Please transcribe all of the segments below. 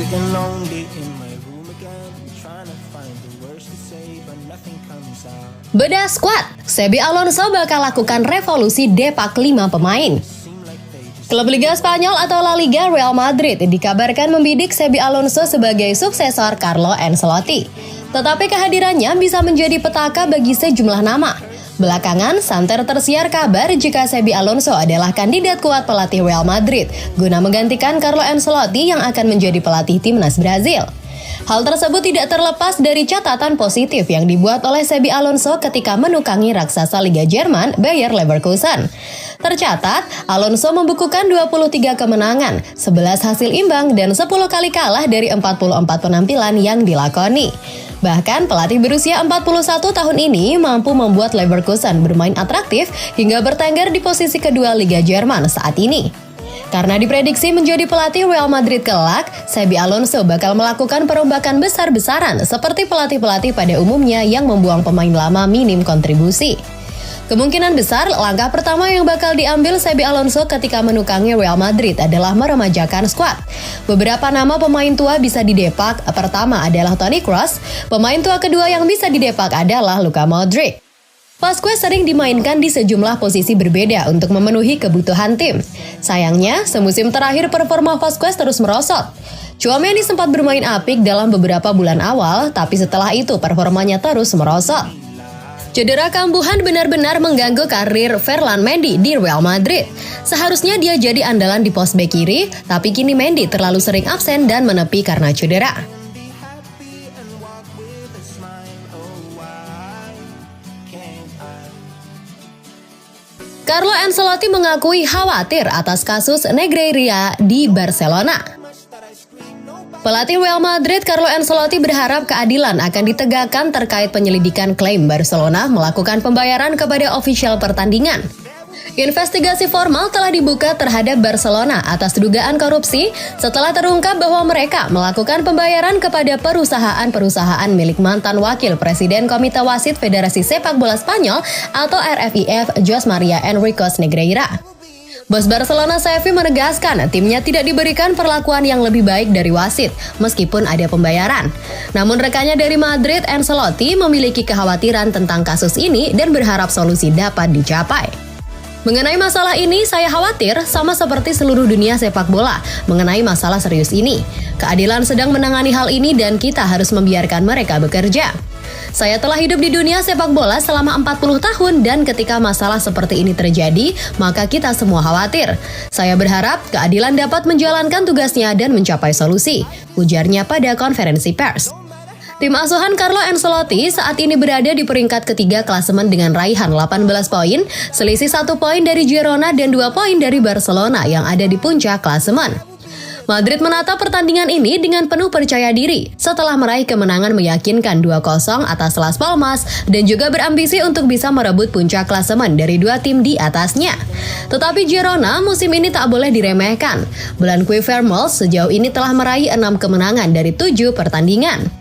Sitting lonely in my room again, trying to find the words to say, but nothing comes out. Bedah skuad, Xabi Alonso bakal lakukan revolusi depak 5 pemain. Klub Liga Spanyol atau La Liga Real Madrid dikabarkan membidik Xabi Alonso sebagai suksesor Carlo Ancelotti. Tetapi kehadirannya bisa menjadi petaka bagi sejumlah nama. Belakangan, santer tersiar kabar jika Xabi Alonso adalah kandidat kuat pelatih Real Madrid guna menggantikan Carlo Ancelotti yang akan menjadi pelatih timnas Brazil. Hal tersebut tidak terlepas dari catatan positif yang dibuat oleh Xabi Alonso ketika menukangi raksasa Liga Jerman Bayer Leverkusen. Tercatat, Alonso membukukan 23 kemenangan, 11 hasil imbang, dan 10 kali kalah dari 44 penampilan yang dilakoni. Bahkan pelatih berusia 41 tahun ini mampu membuat Leverkusen bermain atraktif hingga bertengger di posisi kedua Liga Jerman saat ini. Karena diprediksi menjadi pelatih Real Madrid kelak, Xabi Alonso bakal melakukan perombakan besar-besaran seperti pelatih-pelatih pada umumnya yang membuang pemain lama minim kontribusi. Kemungkinan besar langkah pertama yang bakal diambil Xabi Alonso ketika menukangi Real Madrid adalah meremajakan skuad. Beberapa nama pemain tua bisa didepak. Pertama adalah Toni Kroos. Pemain tua kedua yang bisa didepak adalah Luka Modric. Vasquez sering dimainkan di sejumlah posisi berbeda untuk memenuhi kebutuhan tim. Sayangnya, semusim terakhir performa Vasquez terus merosot. Tchouaméni sempat bermain apik dalam beberapa bulan awal, tapi setelah itu performanya terus merosot. Cedera kambuhan benar-benar mengganggu karir Ferland Mendy di Real Madrid. Seharusnya dia jadi andalan di pos bek kiri, tapi kini Mendy terlalu sering absen dan menepi karena cedera. Carlo Ancelotti mengakui khawatir atas kasus Negreira di Barcelona. Pelatih Real Madrid Carlo Ancelotti berharap keadilan akan ditegakkan terkait penyelidikan klaim Barcelona melakukan pembayaran kepada ofisial pertandingan. Investigasi formal telah dibuka terhadap Barcelona atas dugaan korupsi setelah terungkap bahwa mereka melakukan pembayaran kepada perusahaan-perusahaan milik mantan wakil presiden Komite Wasit Federasi Sepak Bola Spanyol atau RFIF Jose Maria Enriquez Negreira. Bos Barcelona Xavi menegaskan timnya tidak diberikan perlakuan yang lebih baik dari wasit, meskipun ada pembayaran. Namun rekannya dari Madrid, Ancelotti, memiliki kekhawatiran tentang kasus ini dan berharap solusi dapat dicapai. Mengenai masalah ini, saya khawatir sama seperti seluruh dunia sepak bola mengenai masalah serius ini. Keadilan sedang menangani hal ini dan kita harus membiarkan mereka bekerja. Saya telah hidup di dunia sepak bola selama 40 tahun dan ketika masalah seperti ini terjadi, maka kita semua khawatir. Saya berharap keadilan dapat menjalankan tugasnya dan mencapai solusi, ujarnya pada konferensi pers. Tim asuhan Carlo Ancelotti saat ini berada di peringkat ketiga klasemen dengan raihan 18 poin, selisih 1 poin dari Girona dan 2 poin dari Barcelona yang ada di puncak klasemen. Madrid menata pertandingan ini dengan penuh percaya diri setelah meraih kemenangan meyakinkan 2-0 atas Las Palmas dan juga berambisi untuk bisa merebut puncak klasemen dari 2 tim di atasnya. Tetapi Girona musim ini tak boleh diremehkan. Blanqui Vermels sejauh ini telah meraih 6 kemenangan dari 7 pertandingan.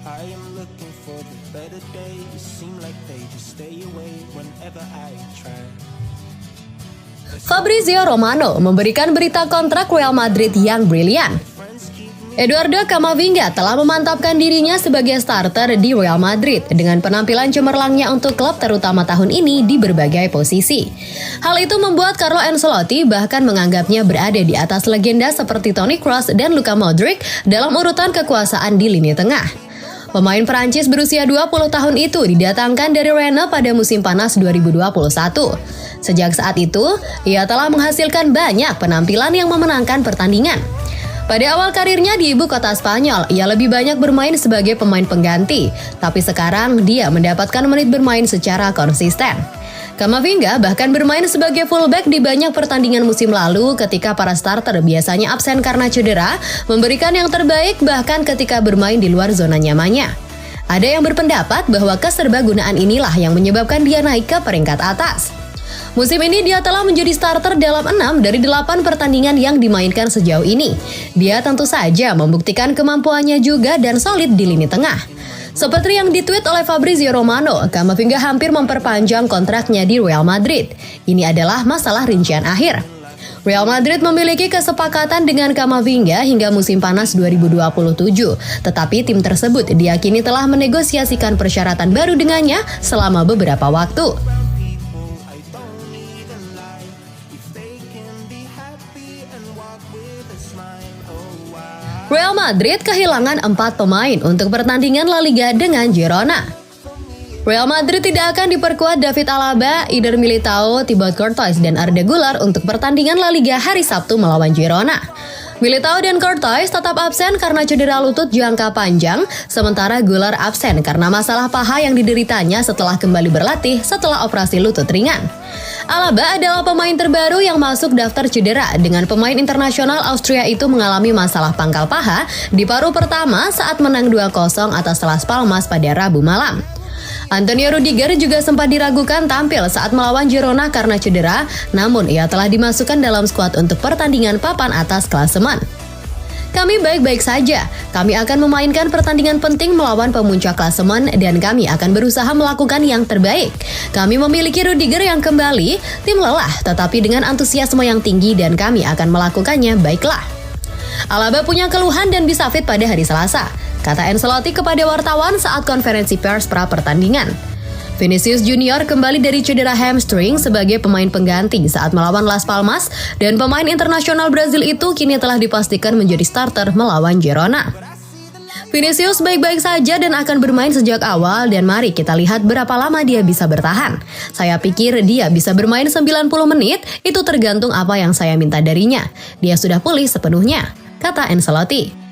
Fabrizio Romano memberikan berita kontrak Real Madrid yang brilian. Eduardo Camavinga telah memantapkan dirinya sebagai starter di Real Madrid dengan penampilan cemerlangnya untuk klub terutama tahun ini di berbagai posisi. Hal itu membuat Carlo Ancelotti bahkan menganggapnya berada di atas legenda seperti Toni Kroos dan Luka Modric dalam urutan kekuasaan di lini tengah. Pemain Perancis berusia 20 tahun itu didatangkan dari Rennes pada musim panas 2021. Sejak saat itu, ia telah menghasilkan banyak penampilan yang memenangkan pertandingan. Pada awal karirnya di ibu kota Spanyol, ia lebih banyak bermain sebagai pemain pengganti, tapi sekarang dia mendapatkan menit bermain secara konsisten. Camavinga bahkan bermain sebagai fullback di banyak pertandingan musim lalu ketika para starter biasanya absen karena cedera, memberikan yang terbaik bahkan ketika bermain di luar zona nyamannya. Ada yang berpendapat bahwa keserbagunaan inilah yang menyebabkan dia naik ke peringkat atas. Musim ini dia telah menjadi starter dalam 6 dari 8 pertandingan yang dimainkan sejauh ini. Dia tentu saja membuktikan kemampuannya juga dan solid di lini tengah. Seperti yang ditweet oleh Fabrizio Romano, Camavinga hampir memperpanjang kontraknya di Real Madrid. Ini adalah masalah rincian akhir. Real Madrid memiliki kesepakatan dengan Camavinga hingga musim panas 2027, tetapi tim tersebut diyakini telah menegosiasikan persyaratan baru dengannya selama beberapa waktu. Real Madrid kehilangan 4 pemain untuk pertandingan La Liga dengan Girona. Real Madrid tidak akan diperkuat David Alaba, Eder Militao, Thibaut Courtois, dan Arda Güler untuk pertandingan La Liga hari Sabtu melawan Girona. Militao dan Courtois tetap absen karena cedera lutut jangka panjang, sementara Güler absen karena masalah paha yang dideritanya setelah kembali berlatih setelah operasi lutut ringan. Alaba adalah pemain terbaru yang masuk daftar cedera dengan pemain internasional Austria itu mengalami masalah pangkal paha di paruh pertama saat menang 2-0 atas Las Palmas pada Rabu malam. Antonio Rudiger juga sempat diragukan tampil saat melawan Girona karena cedera, namun ia telah dimasukkan dalam skuad untuk pertandingan papan atas klasemen. Kami baik-baik saja, kami akan memainkan pertandingan penting melawan pemuncak klasemen dan kami akan berusaha melakukan yang terbaik. Kami memiliki Rudiger yang kembali, tim lelah tetapi dengan antusiasme yang tinggi dan kami akan melakukannya baiklah. Alaba punya keluhan dan bisa fit pada hari Selasa, kata Ancelotti kepada wartawan saat konferensi pers pra pertandingan. Vinicius Junior kembali dari cedera hamstring sebagai pemain pengganti saat melawan Las Palmas dan pemain internasional Brazil itu kini telah dipastikan menjadi starter melawan Girona. Vinicius baik-baik saja dan akan bermain sejak awal dan mari kita lihat berapa lama dia bisa bertahan. Saya pikir dia bisa bermain 90 menit, itu tergantung apa yang saya minta darinya. Dia sudah pulih sepenuhnya, kata Ancelotti.